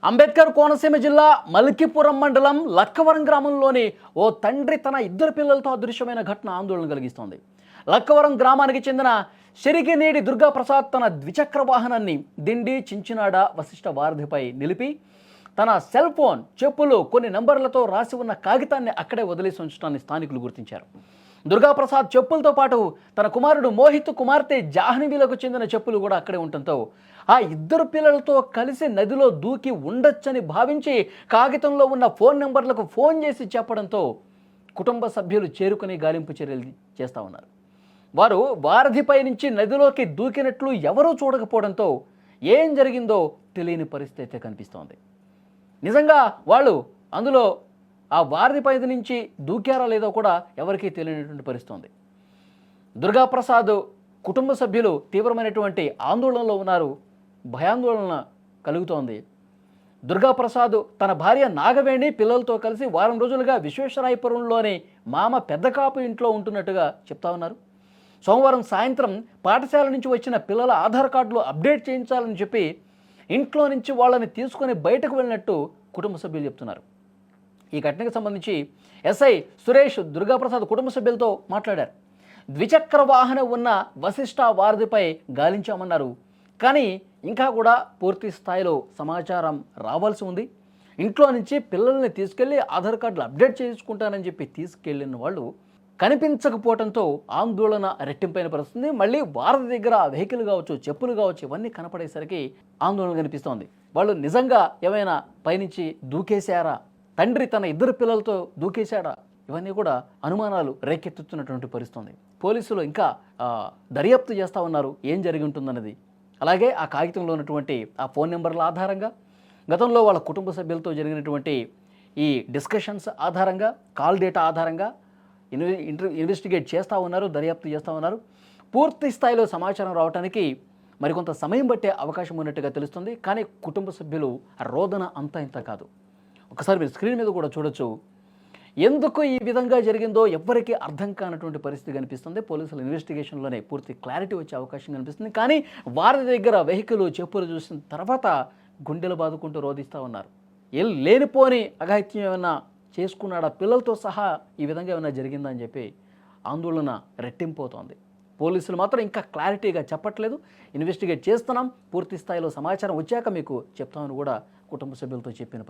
అంబేద్కర్ కోనసీమ జిల్లా మల్కీపురం మండలం లక్కవరం గ్రామంలోని ఓ తండ్రి తన ఇద్దరు పిల్లలతో అదృశ్యమైన ఘటన ఆందోళన కలిగిస్తోంది. లక్కవరం గ్రామానికి చెందిన శరిగినేడి దుర్గాప్రసాద్ తన ద్విచక్ర వాహనాన్ని దిండి చించినాడ వశిష్ఠ వారధిపై నిలిపి తన సెల్ ఫోన్, చెప్పులు, కొన్ని నంబర్లతో రాసి ఉన్న కాగితాన్ని అక్కడే వదిలేసి ఉంచడాన్ని స్థానికులు గుర్తించారు. దుర్గాప్రసాద్ చెప్పులతో పాటు తన కుమారుడు మోహిత్, కుమార్తె జాహ్నవీలకు చెందిన చెప్పులు కూడా అక్కడే ఉండటంతో ఆ ఇద్దరు పిల్లలతో కలిసి నదిలో దూకి ఉండొచ్చని భావించి కాగితంలో ఉన్న ఫోన్ నెంబర్లకు ఫోన్ చేసి చెప్పడంతో కుటుంబ సభ్యులు చేరుకుని గాలింపు చర్యలు చేస్తూ ఉన్నారు. వారు వారధిపై నుంచి నదిలోకి దూకినట్లు ఎవరూ చూడకపోవడంతో ఏం జరిగిందో తెలియని పరిస్థితి కనిపిస్తోంది. నిజంగా వాళ్ళు అందులో ఆ వారధిపై నుంచి దూకారా లేదో కూడా ఎవరికీ తెలియనటువంటి పరిస్థితి. దుర్గాప్రసాద్ కుటుంబ సభ్యులు తీవ్రమైనటువంటి ఆందోళనలో ఉన్నారు. భయాందోళన కలుగుతోంది. దుర్గాప్రసాద్ తన భార్య నాగవేణి పిల్లలతో కలిసి వారం రోజులుగా విశ్వేశ్వరాయపురంలోని మామ పెద్దకాపు ఇంట్లో ఉంటున్నట్టుగా చెప్తా ఉన్నారు. సోమవారం సాయంత్రం పాఠశాల నుంచి వచ్చిన పిల్లల ఆధార్ కార్డులు అప్డేట్ చేయించాలని చెప్పి ఇంట్లో నుంచి వాళ్ళని తీసుకొని బయటకు వెళ్ళినట్టు కుటుంబ సభ్యులు చెప్తున్నారు. ఈ ఘటనకు సంబంధించి ఎస్ఐ సురేష్ దుర్గాప్రసాద్ కుటుంబ సభ్యులతో మాట్లాడారు. ద్విచక్ర వాహనం ఉన్న వశిష్ఠ వారధిపై గాలించామన్నారు. కానీ ఇంకా కూడా పూర్తి స్థాయిలో సమాచారం రావాల్సి ఉంది. ఇంట్లో నుంచి పిల్లల్ని తీసుకెళ్లి ఆధార్ కార్డులు అప్డేట్ చేసుకుంటానని చెప్పి తీసుకెళ్లిన వాళ్ళు కనిపించకపోవడంతో ఆందోళన రెట్టింపైన పరిస్థితుంది. మళ్ళీ వారధి దగ్గర వెహికల్ కావచ్చు, చెప్పులు కావచ్చు, ఇవన్నీ కనపడేసరికి ఆందోళన కనిపిస్తోంది. వాళ్ళు నిజంగా ఏమైనా పైనుంచి దూకేశారా, తండ్రి తన ఇద్దరు పిల్లలతో దూకేశాడా, ఇవన్నీ కూడా అనుమానాలు రేకెత్తుతున్నటువంటి పరిస్థితుంది. పోలీసులు ఇంకా దర్యాప్తు చేస్తూ ఉన్నారు ఏం జరిగి ఉంటుందన్నది. అలాగే ఆ కాగితంలో ఉన్నటువంటి ఆ ఫోన్ నెంబర్ల ఆధారంగా, గతంలో వాళ్ళ కుటుంబ సభ్యులతో జరిగినటువంటి ఈ డిస్కషన్స్ ఆధారంగా, కాల్ డేటా ఆధారంగా ఇన్వెస్టిగేట్ చేస్తూ ఉన్నారు, దర్యాప్తు చేస్తూ ఉన్నారు. పూర్తి స్థాయిలో సమాచారం రావడానికి మరికొంత సమయం పట్టే అవకాశం ఉన్నట్టుగా తెలుస్తుంది. కానీ కుటుంబ సభ్యులు రోదన అంతా ఇంత కాదు. ఒకసారి మీరు స్క్రీన్ మీద కూడా చూడొచ్చు. ఎందుకు ఈ విధంగా జరిగిందో ఎవ్వరికీ అర్థం కానటువంటి పరిస్థితి కనిపిస్తుంది. పోలీసుల ఇన్వెస్టిగేషన్లోనే పూర్తి క్లారిటీ వచ్చే అవకాశం కనిపిస్తుంది. కానీ వారి దగ్గర వెహికల్, చెప్పులు చూసిన తర్వాత గుండెలు బాదుకుంటూ రోధిస్తూ ఉన్నారు. లేనిపోని అఘాయిత్యం ఏమైనా చేసుకున్నాడా, పిల్లలతో సహా ఈ విధంగా ఏమైనా జరిగిందా అని చెప్పి ఆందోళన రెట్టింపోతోంది. పోలీసులు మాత్రం ఇంకా క్లారిటీగా చెప్పట్లేదు. ఇన్వెస్టిగేట్ చేస్తున్నాం, పూర్తి స్థాయిలో సమాచారం వచ్చాక మీకు చెప్తామని కూడా కుటుంబ సభ్యులతో చెప్పిన